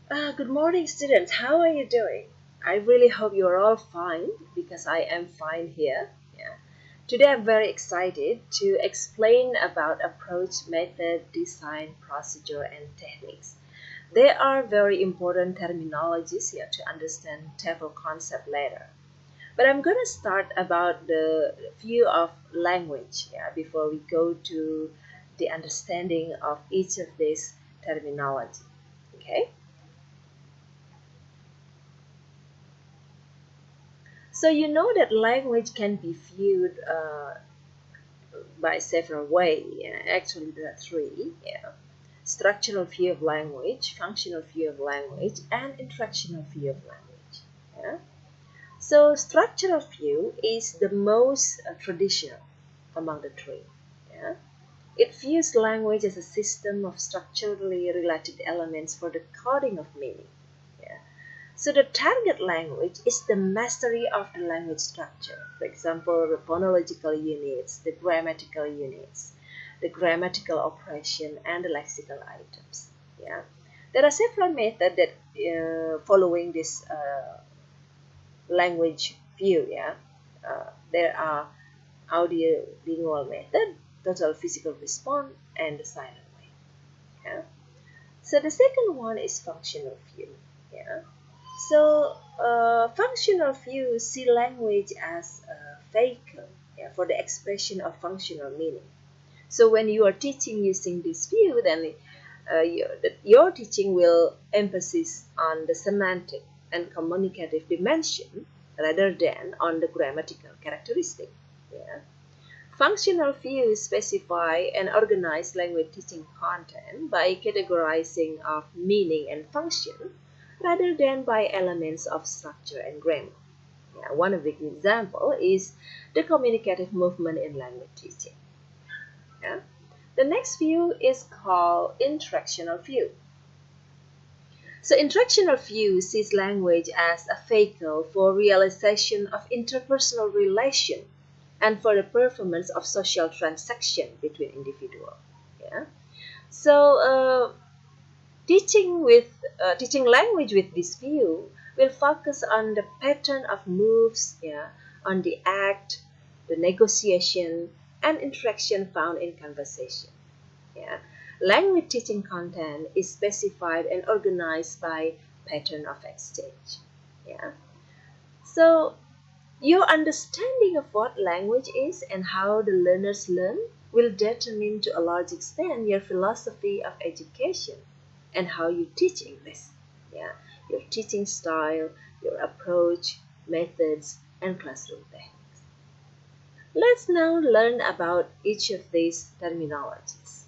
Good morning, students. How are you doing? I really hope you are all fine because I am fine here. Yeah. Today I'm very excited to explain about approach, method, design, procedure, and techniques. They are very important terminologies here to understand TEFL concept later. But I'm going to start about the view of language before we go to the understanding of each of these terminology. Okay. So you know that language can be viewed by several ways. Yeah. Actually, there are three. Yeah. Structural view of language, functional view of language, and interactional view of language. Yeah. So structural view is the most traditional among the three. Yeah. It views language as a system of structurally related elements for the coding of meaning. Yeah. So the target language is the mastery of the language structure. For example, the phonological units, the grammatical operation, and the lexical items. Yeah, there are several methods that following this language view. Yeah, there are audio lingual method, total physical response, and the silent way. Yeah. So the second one is functional view. Yeah. So, functional views see language as a vehicle for the expression of functional meaning. So, when you are teaching using this view, then your teaching will emphasis on the semantic and communicative dimension rather than on the grammatical characteristic. Yeah. Functional views specify and organize language teaching content by categorizing of meaning and function rather than by elements of structure and grammar. Yeah, one of the example is the communicative movement in language teaching. Yeah. The next view is called interactional view. So interactional view sees language as a vehicle for realization of interpersonal relation and for the performance of social transaction between individuals. Yeah. So teaching language with this view will focus on the pattern of moves, yeah, on the act, the negotiation, and interaction found in conversation. Yeah. Language teaching content is specified and organized by pattern of exchange. Yeah. So your understanding of what language is and how the learners learn will determine to a large extent your philosophy of education and how you teach English. Yeah. Your teaching style, your approach, methods, and classroom techniques. Let's now learn about each of these terminologies.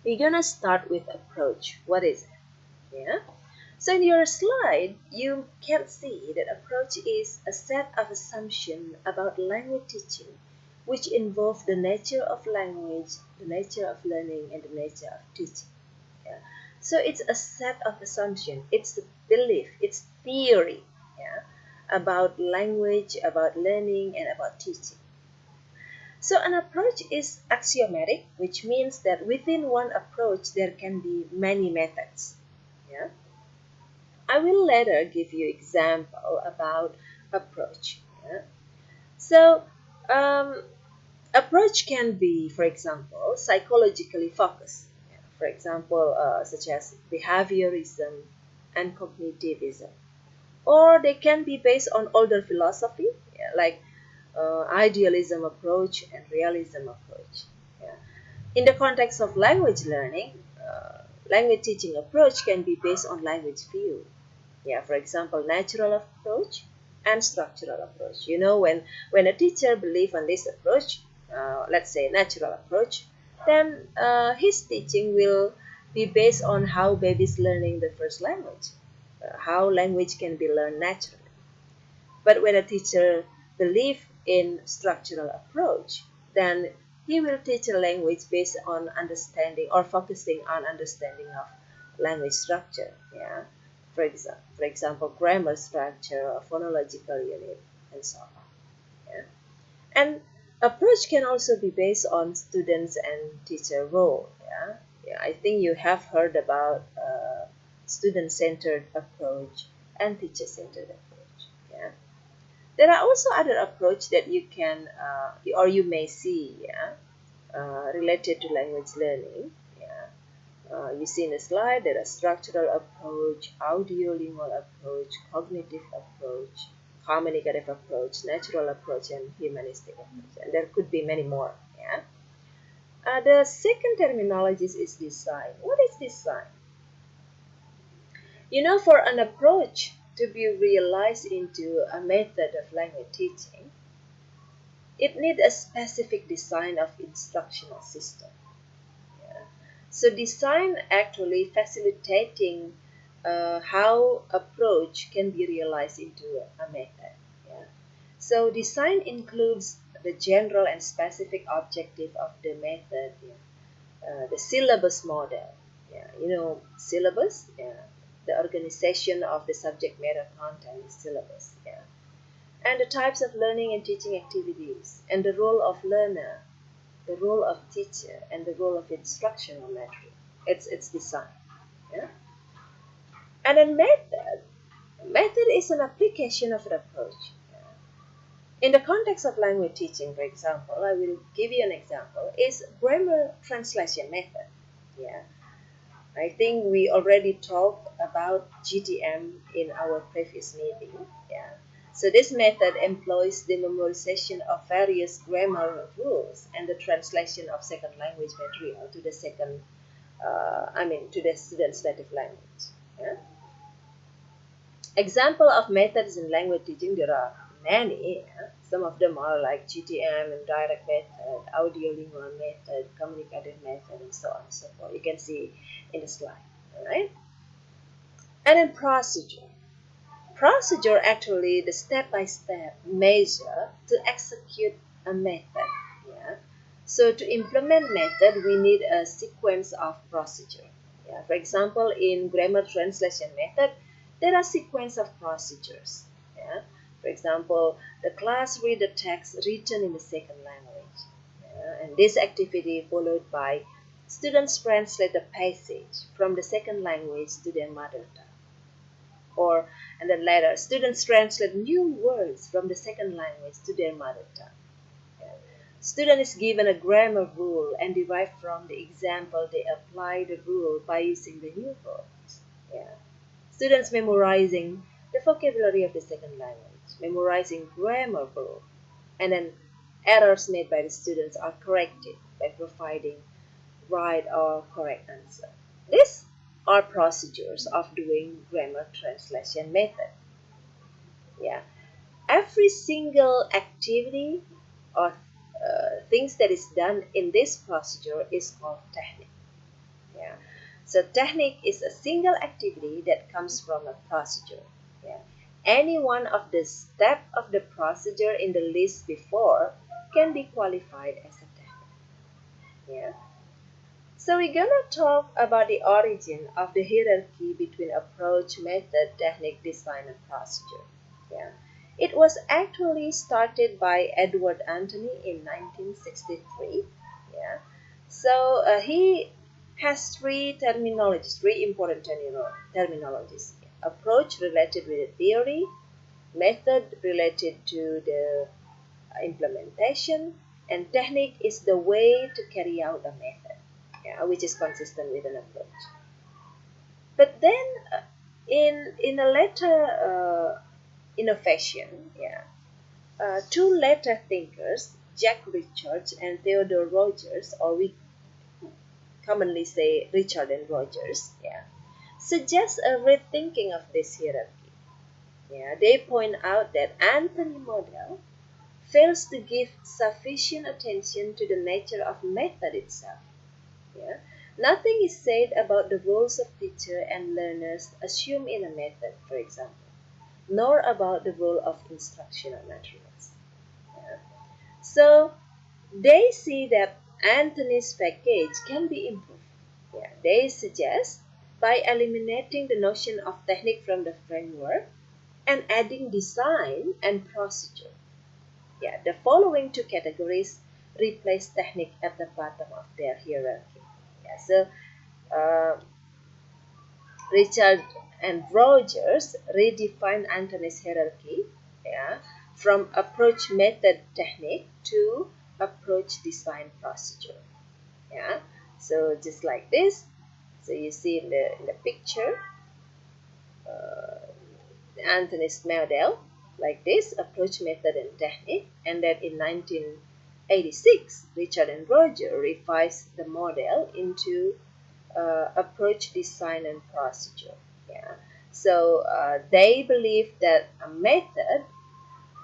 We're gonna start with approach. What is it? Yeah. So in your slide, you can see that approach is a set of assumptions about language teaching, which involve the nature of language, the nature of learning, and the nature of teaching. Yeah. So it's a set of assumptions. It's the belief. It's theory. Yeah. About language, about learning, and about teaching. So an approach is axiomatic, which means that within one approach there can be many methods. Yeah. I will later give you example about approach. Yeah. So um, approach can be, for example, psychologically focused. Yeah. For example, such as behaviorism and cognitivism, or they can be based on older philosophy, yeah, like idealism approach and realism approach. Yeah. In the context of language learning, language teaching approach can be based on language view. Yeah, for example, natural approach and structural approach. You know, when a teacher believes on this approach, let's say natural approach, then his teaching will be based on how babies learning the first language, how language can be learned naturally. But when a teacher believes in structural approach, then he will teach a language based on understanding or focusing on understanding of language structure. Yeah, for example, grammar structure, or phonological unit, and so on. Yeah, and approach can also be based on students and teacher role. Yeah, yeah. I think you have heard about student-centered approach, and teacher-centered approach. Yeah. There are also other approach that you can or you may see, related to language learning. You see in the slide there are structural approach, audiolingual approach, cognitive approach, communicative approach, natural approach, and humanistic approach. And there could be many more. Yeah. The second terminology is design. What is design? For an approach to be realized into a method of language teaching, it needs a specific design of instructional system. Yeah. So design actually facilitating how approach can be realized into a method. Yeah. So design includes the general and specific objective of the method. Yeah. The syllabus model. Yeah. Syllabus. Yeah. The organization of the subject matter content is syllabus. Yeah. And the types of learning and teaching activities, and the role of learner, the role of teacher, and the role of instructional material. It's design. Yeah? And a method is an application of an approach. Yeah? In the context of language teaching, for example, I will give you an example, is grammar translation method. Yeah. I think we already talked about GTM in our previous meeting. Yeah. So this method employs the memorization of various grammar rules and the translation of second language material to the to the student's native language. Yeah? Example of methods in language teaching, there are many. Yeah? Some of them are like GTM and direct method, audiolingual method, communicative method, and so on and so forth. You can see in the slide. All right? And then procedure. Procedure actually the step-by-step measure to execute a method. Yeah. So to implement method, we need a sequence of procedure. Yeah. For example, in grammar translation method, there are sequence of procedures. Yeah. For example, the class read the text written in the second language. Yeah. And this activity followed by students translate the passage from the second language to their mother tongue. And then later, students translate new words from the second language to their mother tongue. Yeah. Student is given a grammar rule and derived from the example they apply the rule by using the new words. Yeah. Students memorizing the vocabulary of the second language, memorizing grammar rule, and then errors made by the students are corrected by providing right or correct answer. This are procedures of doing grammar translation method. Yeah, every single activity or things that is done in this procedure is called technique. Yeah, so technique is a single activity that comes from a procedure. Yeah, any one of the step of the procedure in the list before can be qualified as a technique. Yeah. So we're gonna talk about the origin of the hierarchy between approach, method, technique, design, and procedure. Yeah. It was actually started by Edward Anthony in 1963. Yeah. So he has three important terminologies. Approach related with the theory, method related to the implementation, and technique is the way to carry out a method. Yeah, which is consistent with an approach. But then, in a later innovation, two later thinkers, Jack Richards and Theodore Rogers, or we commonly say Richard and Rogers, suggest a rethinking of this hierarchy. Yeah, they point out that Anthony model fails to give sufficient attention to the nature of method itself. Yeah. Nothing is said about the roles of teacher and learners assumed in a method, for example, nor about the role of instructional materials. Yeah. So they see that Anthony's package can be improved. Yeah. They suggest by eliminating the notion of technique from the framework and adding design and procedure. Yeah, the following two categories replace technique at the bottom of their hierarchy. Yeah, so Richard and Rogers redefine Anthony's hierarchy, yeah, from approach method technique to approach design procedure. Yeah, so just like this. So you see in the picture, Anthony's model like this approach method and technique, and then in 1986 Richard and Roger revised the model into approach design and procedure. Yeah, so they believe that a method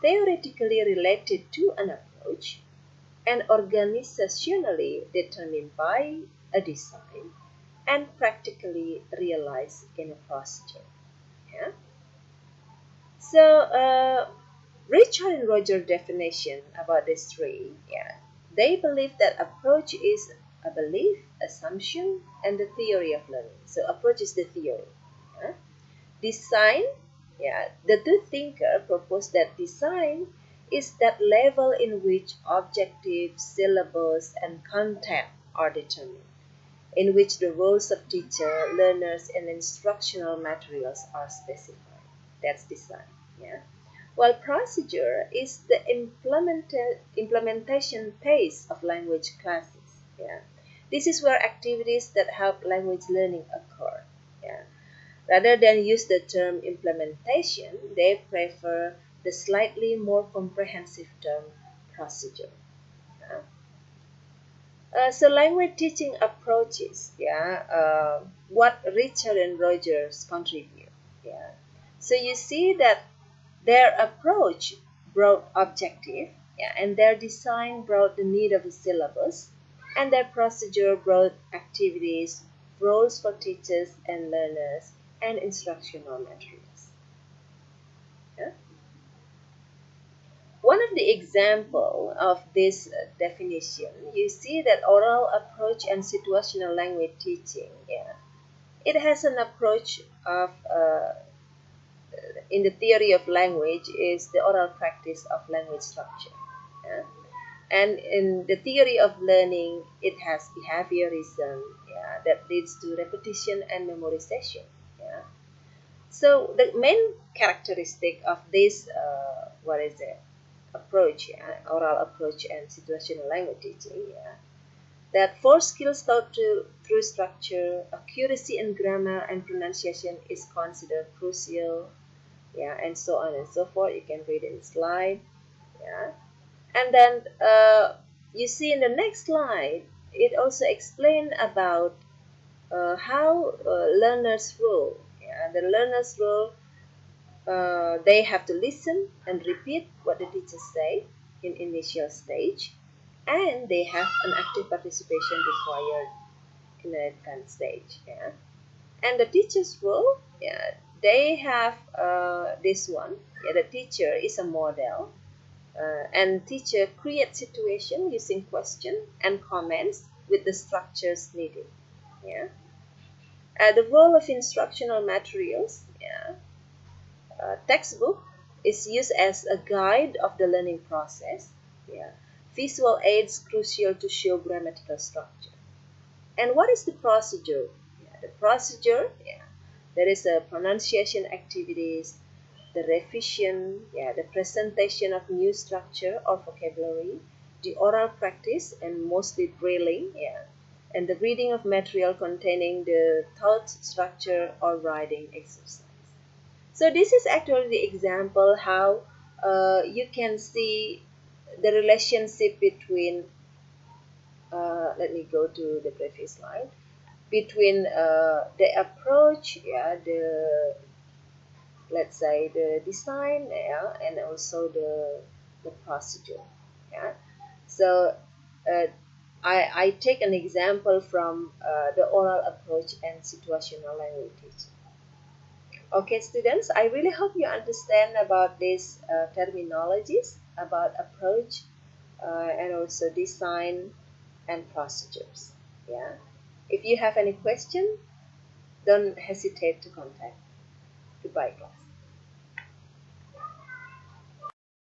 theoretically related to an approach and organizationally determined by a design and practically realized in a procedure. Yeah. So, Richard and Roger definition about these three, yeah, they believe that approach is a belief, assumption, and the theory of learning. So, approach is the theory. Yeah. Design, yeah, the two thinkers propose that design is that level in which objectives, syllabus, and content are determined, in which the roles of teacher, learners, and instructional materials are specified. That's design. Yeah. While procedure is the implementation phase of language classes. Yeah. This is where activities that help language learning occur. Yeah. Rather than use the term implementation, they prefer the slightly more comprehensive term procedure. Yeah. So language teaching approaches, yeah, what Richard and Rogers contribute, yeah. So you see that their approach brought objective, yeah, and their design brought the need of the syllabus, and their procedure brought activities, roles for teachers and learners, and instructional materials. Yeah? One of the example of this definition, you see that oral approach and situational language teaching, yeah, it has an approach of in the theory of language is the oral practice of language structure. Yeah? And in the theory of learning, it has behaviorism, yeah, that leads to repetition and memorization. Yeah? So the main characteristic of this, what is it, approach, yeah, oral approach and situational language teaching, yeah, that for skills taught through structure, accuracy in grammar and pronunciation is considered crucial, yeah, and so on and so forth. You can read in the slide, yeah. And then you see in the next slide, it also explains about how learners role. Yeah, the learners role, they have to listen and repeat what the teachers say in initial stage, and they have an active participation required in the advanced stage. Yeah, and the teacher's role, yeah, they have this one. Yeah, the teacher is a model, and teacher creates situation using question and comments with the structures needed. Yeah, the role of instructional materials. Yeah, textbook is used as a guide of the learning process. Yeah, visual aids crucial to show grammatical structure. And what is the procedure? Yeah, the procedure, yeah, there is a pronunciation activities, the revision, yeah, the presentation of new structure or vocabulary, the oral practice and mostly drilling, yeah, and the reading of material containing the thought structure or writing exercise. So this is actually the example how you can see the relationship between, let me go to the previous slide, between the approach, yeah, the, let's say the design, yeah, and also the procedure. Yeah. So uh, I take an example from the oral approach and situational language teaching. Okay, students, I really hope you understand about these terminologies about approach and also design and procedures. Yeah. If you have any question, don't hesitate to contact. Goodbye, class.